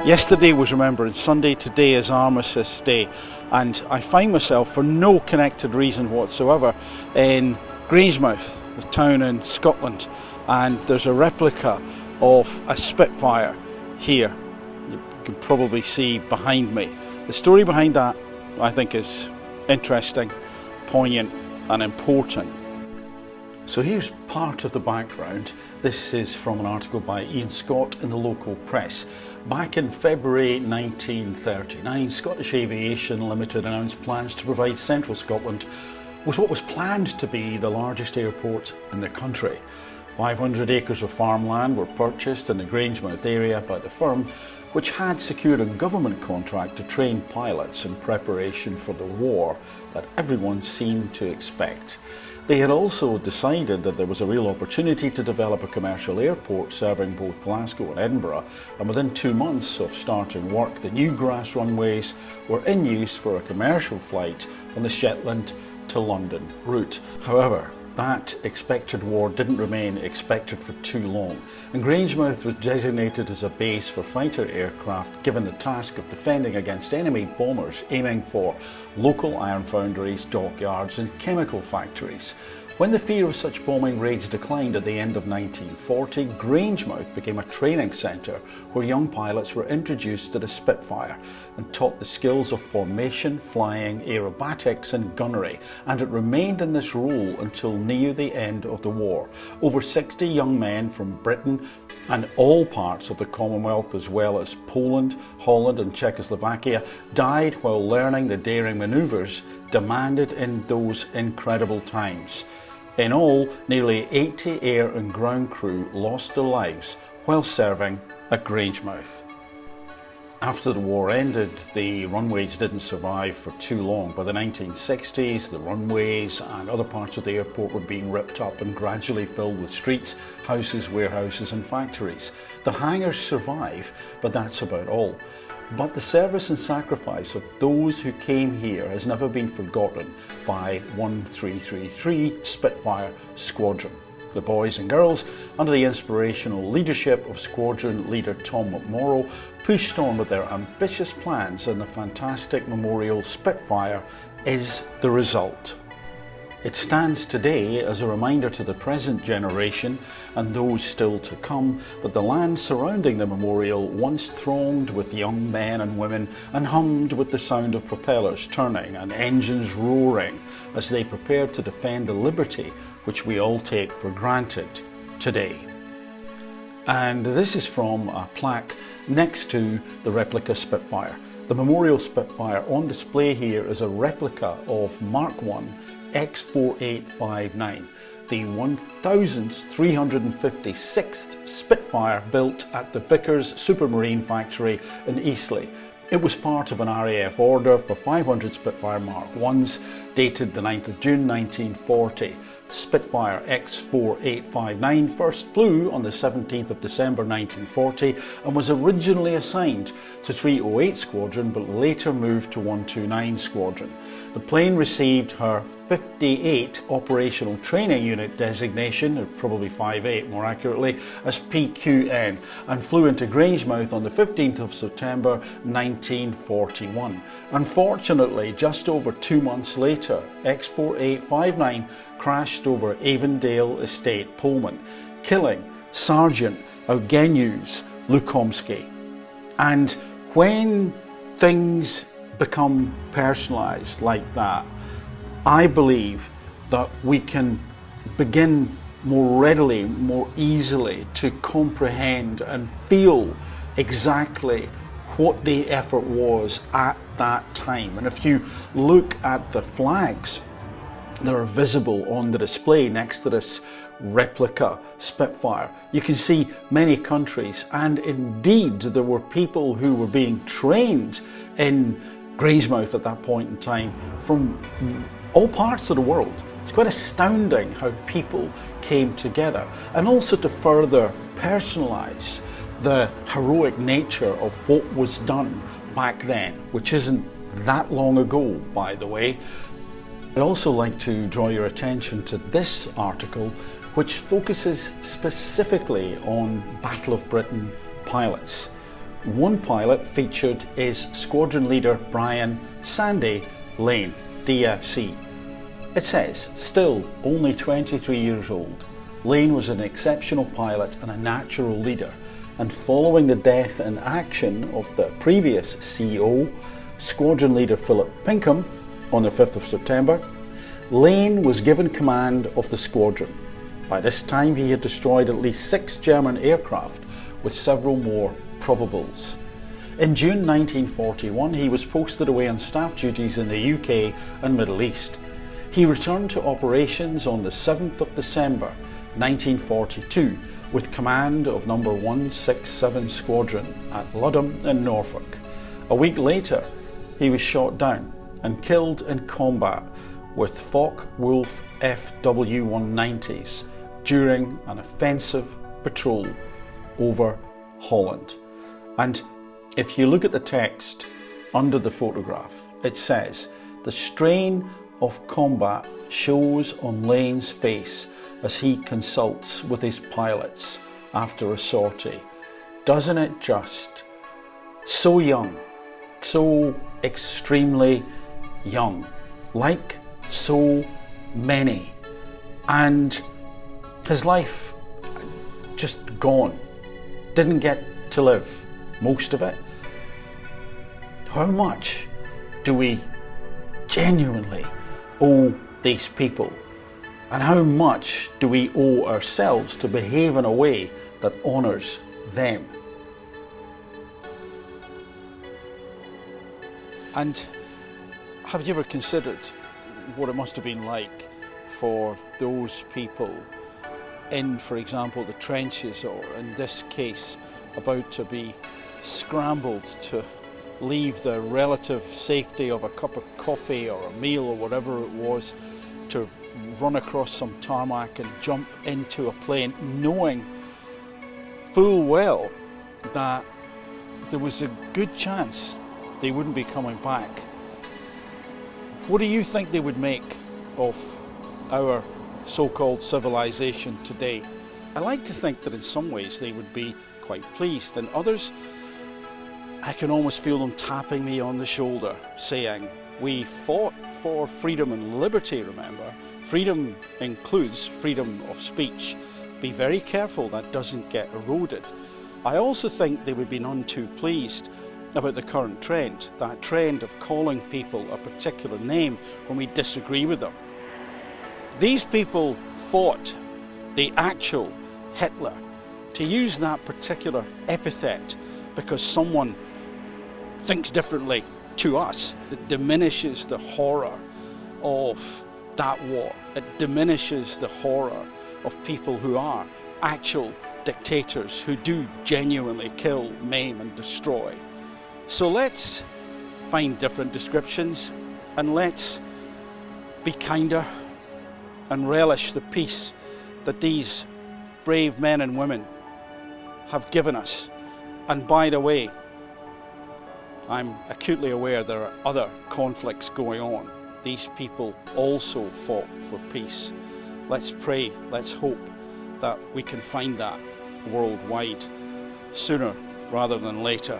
Yesterday was Remembrance Sunday, today is Armistice Day, and I find myself, for no connected reason whatsoever, in Grangemouth, a town in Scotland, and there's a replica of a Spitfire here. You can probably see behind me. The story behind that, I think, is interesting, poignant and important. So here's part of the background. This is from an article by Ian Scott in the local press. Back in February 1939, Scottish Aviation Limited announced plans to provide central Scotland with what was planned to be the largest airport in the country. 500 acres of farmland were purchased in the Grangemouth area by the firm, which had secured a government contract to train pilots in preparation for the war that everyone seemed to expect. They had also decided that there was a real opportunity to develop a commercial airport serving both Glasgow and Edinburgh, and within 2 months of starting work, the new grass runways were in use for a commercial flight on the Shetland to London route. However, that expected war didn't remain expected for too long, and Grangemouth was designated as a base for fighter aircraft, given the task of defending against enemy bombers aiming for local iron foundries, dockyards and chemical factories. When the fear of such bombing raids declined at the end of 1940, Grangemouth became a training centre where young pilots were introduced to the Spitfire and taught the skills of formation, flying, aerobatics and gunnery, and it remained in this role until near the end of the war. Over 60 young men from Britain and all parts of the Commonwealth, as well as Poland, Holland and Czechoslovakia, died while learning the daring manoeuvres demanded in those incredible times. In all, nearly 80 air and ground crew lost their lives while serving at Grangemouth. After the war ended, the runways didn't survive for too long. By the 1960s, the runways and other parts of the airport were being ripped up and gradually filled with streets, houses, warehouses and factories. The hangars survive, but that's about all. But the service and sacrifice of those who came here has never been forgotten by 1333 Spitfire Squadron. The boys and girls, under the inspirational leadership of Squadron leader Tom McMorrow, pushed on with their ambitious plans, and the fantastic memorial Spitfire is the result. It stands today as a reminder to the present generation and those still to come that the land surrounding the memorial once thronged with young men and women and hummed with the sound of propellers turning and engines roaring as they prepared to defend the liberty which we all take for granted today. And this is from a plaque next to the replica Spitfire. The memorial Spitfire on display here is a replica of Mark I X4859, the 1356th Spitfire built at the Vickers Supermarine factory in Eastleigh. It was part of an RAF order for 500 Spitfire Mark I's dated the 9th of June 1940. Spitfire X4859 first flew on the 17th of December 1940 and was originally assigned to 308 Squadron but later moved to 129 Squadron. The plane received her 58 Operational Training Unit designation, or probably 58 more accurately, as PQN, and flew into Grangemouth on the 15th of September 1941. Unfortunately, just over 2 months later, X4859 crashed over Avondale Estate, Pullman, killing Sergeant Eugeniusz Lukomski. And when things become personalised like that, I believe that we can begin more readily, more easily to comprehend and feel exactly what the effort was at that time. And if you look at the flags that are visible on the display next to this replica Spitfire, you can see many countries, and indeed there were people who were being trained in Grangemouth at that point in time from all parts of the world. It's quite astounding how people came together, and also to further personalise the heroic nature of what was done back then, which isn't that long ago, by the way. I'd also like to draw your attention to this article, which focuses specifically on Battle of Britain pilots. One pilot featured is squadron leader Brian Sandy Lane, DFC. It says, still only 23 years old, Lane was an exceptional pilot and a natural leader, and following the death in action of the previous CO, squadron leader Philip Pinkham, on the 5th of September, Lane was given command of the squadron. By this time he had destroyed at least 6 German aircraft, with several more probables. In June 1941 he was posted away on staff duties in the UK and Middle East. He returned to operations on the 7th of December 1942 with command of No. 167 Squadron at Ludham in Norfolk. A week later he was shot down and killed in combat with Focke-Wulf FW-190s during an offensive patrol over Holland. And if you look at the text under the photograph, it says, "The strain of combat shows on Lane's face as he consults with his pilots after a sortie." Doesn't it just? So young, so extremely young, like so many, and his life just gone. Didn't get to live most of it. How much do we genuinely owe these people? And how much do we owe ourselves to behave in a way that honours them? And have you ever considered what it must have been like for those people in, for example, the trenches, or in this case, about to be scrambled to leave the relative safety of a cup of coffee or a meal or whatever it was, to run across some tarmac and jump into a plane, knowing full well that there was a good chance they wouldn't be coming back. What do you think they would make of our so-called civilization today? I like to think that in some ways they would be quite pleased, and others, I can almost feel them tapping me on the shoulder, saying, "We fought for freedom and liberty, remember? Freedom includes freedom of speech. Be very careful that doesn't get eroded." I also think they would be none too pleased about the current trend, that trend of calling people a particular name when we disagree with them. These people fought the actual Hitler. To use that particular epithet because someone thinks differently to us, it diminishes the horror of that war. It diminishes the horror of people who are actual dictators, who do genuinely kill, maim and destroy. So let's find different descriptions, and let's be kinder and relish the peace that these brave men and women have given us. And by the way, I'm acutely aware there are other conflicts going on. These people also fought for peace. Let's pray, let's hope that we can find that worldwide sooner rather than later.